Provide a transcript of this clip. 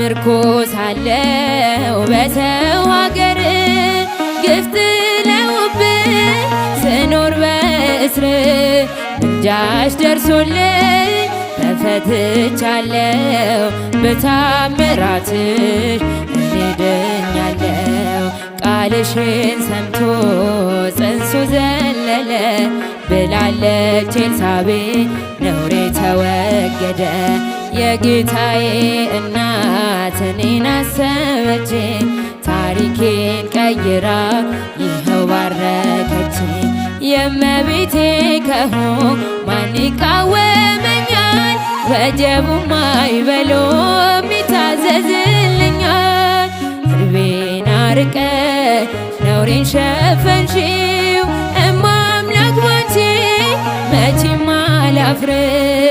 በምርኮ ሳለው በሰው ሀገር ግፍ ጥለውብኝ ስኖር በእስር ምልጃሽ ደርሶልኝ ተፈትቻለሁ። በታምራትሽ እኔ ድኛለሁ። ቃልሽን ሰምቶ ጽንሱ ዘለለ ብላለች ኤልሳቤጥ ነውሬ ተወገደ። የጌታዬ እናት እኔን አሰበችኝ ታሪኬን ቀይራ ይኸው ባረከችኝ። የእመቤቴ ከሆንኩ ማን ይቃወመኛል? ወጀቡም አይበሎም ይታዘዝልኛል። ድርቤን አርቀሽ ነውሬን ሸፈንሽው እማ አምላክ ባንቺ መቼም አላፍርም።